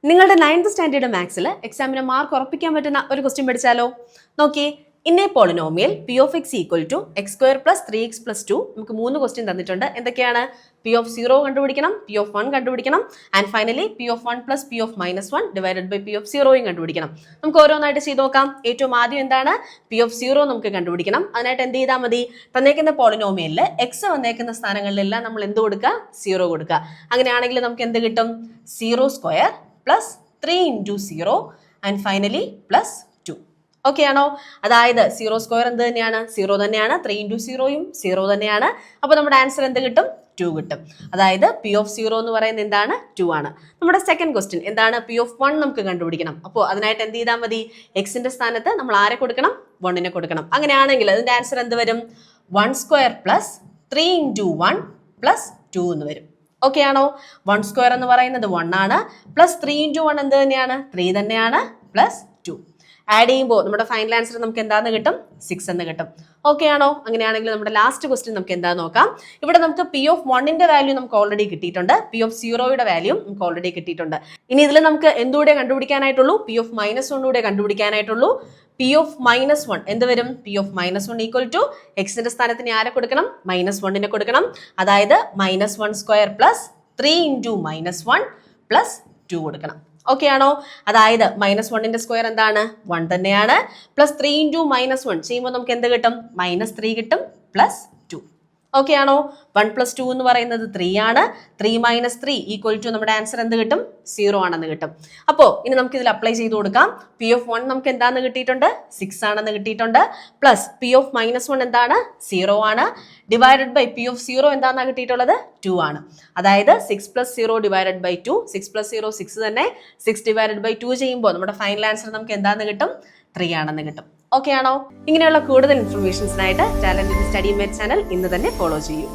നിങ്ങളുടെ 9th standard മാത്സിൽ എക്സാമിന് mark ഉറപ്പിക്കാൻ പറ്റുന്ന ഒരു ക്വസ്റ്റ്യൻ പഠിച്ചാലോ? നോക്കി, in a polynomial p of x equal to x square plus 3x+2 നമുക്ക് 3 ക്വസ്റ്റ്യൻ തന്നിട്ടുണ്ട്. എന്തൊക്കെയാണ്? പി ഓഫ് 0 കണ്ടുപിടിക്കണം, പി ഓഫ് 1 കണ്ടുപിടിക്കണം, and finally P of 1 plus P of -1 divided by P of 0യും കണ്ടുപിടിക്കണം. നമുക്ക് ഓരോന്നായിട്ട് ചെയ്ത് നോക്കാം. ഏറ്റവും ആദ്യം എന്താണ്? പി ഓഫ് 0 നമുക്ക് കണ്ടുപിടിക്കണം. അതിനായിട്ട് എന്ത് ചെയ്താൽ മതി? തന്നേക്കുന്ന പോളിനോമിയലിൽ എക്സ് വന്നേക്കുന്ന സ്ഥാനങ്ങളിലെല്ലാം നമ്മൾ എന്ത് കൊടുക്കുക? 0 കൊടുക്കുക. അങ്ങനെയാണെങ്കിൽ നമുക്ക് എന്ത് കിട്ടും? 0² plus 3 × 0 and finally plus 2. Okay ആണോ? അതായത് 0² എന്ത് തന്നെയാണ്? 0 തന്നെയാണ്. 3 × 0യും 0 തന്നെയാണ്. അപ്പോൾ നമ്മുടെ ആൻസർ എന്ത് കിട്ടും? 2 കിട്ടും. അതായത് പി ഓഫ് 0 എന്ന് പറയുന്നത് എന്താണ്? 2 ആണ്. നമ്മുടെ സെക്കൻഡ് ക്വസ്റ്റ്യൻ എന്താണ്? പി ഓഫ് 1 നമുക്ക് കണ്ടുപിടിക്കണം. അപ്പോൾ അതിനായിട്ട് എന്ത് ചെയ്താൽ മതി? എക്സിന്റെ സ്ഥാനത്ത് നമ്മൾ ആരെ കൊടുക്കണം? 1നെ കൊടുക്കണം. അങ്ങനെയാണെങ്കിൽ അതിന്റെ ആൻസർ എന്ത് വരും? 1² പ്ലസ് 3 × 1 പ്ലസ് 2 എന്ന് വരും. ഓക്കെ ആണോ? 1² എന്ന് പറയുന്നത് 1 ആണ്. പ്ലസ് 3 × 1 എന്ത് തന്നെയാണ്? 3 തന്നെയാണ്. പ്ലസ് 2 ആഡ് ചെയ്യുമ്പോൾ നമ്മുടെ ഫൈനൽ ആൻസർ നമുക്ക് എന്താന്ന് കിട്ടും? 6 എന്ന് കിട്ടും. ഓക്കെ ആണോ? അങ്ങനെയാണെങ്കിൽ നമ്മുടെ ലാസ്റ്റ് ക്വസ്റ്റ്യൻ നമുക്ക് എന്താന്ന് നോക്കാം. ഇവിടെ നമുക്ക് പി ഓഫ് 1ന്റെ വാല്യൂ നമുക്ക് ഓൾറെഡി കിട്ടിയിട്ടുണ്ട്. പി ഓഫ് 0യുടെ വാല്യൂ നമുക്ക് ഓൾറെഡി കിട്ടിയിട്ടുണ്ട്. ഇനി ഇതിൽ നമുക്ക് എന്തുകൂടെ കണ്ടുപിടിക്കാനായിട്ടുള്ളൂ? പി ഓഫ് -1 കൂടെ കണ്ടുപിടിക്കാനായിട്ടുള്ളൂ. പി ഓഫ് -1 എന്ത് വരും? പി ഓഫ് -1 ഈക്വൽ ടു എക്സിന്റെ സ്ഥാനത്തിന് ആരെ കൊടുക്കണം? -1നെ കൊടുക്കണം. അതായത് -1² പ്ലസ് 3 × -1 പ്ലസ് 2 കൊടുക്കണം. ഓക്കെ ആണോ? അതായത് -1ന്റെ സ്ക്വയർ എന്താണ്? 1 തന്നെയാണ്. പ്ലസ് 3 × -1 ചെയ്യുമ്പോൾ നമുക്ക് എന്ത് കിട്ടും? -3 കിട്ടും. പ്ലസ് 2. ഓക്കെ ആണോ? 1 + 2 എന്ന് പറയുന്നത് 3 ആണ്. 3 - 3 ഈക്വൽ ടു നമ്മുടെ ആൻസർ എന്ത് കിട്ടും? 0 ആണെന്ന് കിട്ടും. അപ്പോൾ ഇനി നമുക്ക് ഇതിൽ അപ്ലൈ ചെയ്ത് കൊടുക്കാം. പി ഓഫ് 1 നമുക്ക് എന്താണെന്ന് കിട്ടിയിട്ടുണ്ട്? 6 ആണെന്ന് കിട്ടിയിട്ടുണ്ട്. പ്ലസ് പി ഓഫ് -1 എന്താണ്? 0 ആണ്. ഡിവൈഡഡ് ബൈ പി ഓഫ് 0 എന്താണെന്നാണ് കിട്ടിയിട്ടുള്ളത്? 2 ആണ്. അതായത് 6 + 0 ഡിവൈഡഡ് ബൈ 2. 6 + 0 6 തന്നെ. 6 ഡിവൈഡഡ് ബൈ 2 ചെയ്യുമ്പോൾ നമ്മുടെ ഫൈനൽ ആൻസർ നമുക്ക് എന്താണെന്ന് കിട്ടും? 3 ആണെന്ന് കിട്ടും. ഓക്കെ ആണോ? ഇങ്ങനെയുള്ള കൂടുതൽ ഇൻഫർമേഷൻസിനായിട്ട് ടാലന്റ് സ്റ്റഡി മെഡ് ചാനൽ ഇന്ന് തന്നെ ഫോളോ ചെയ്യൂ.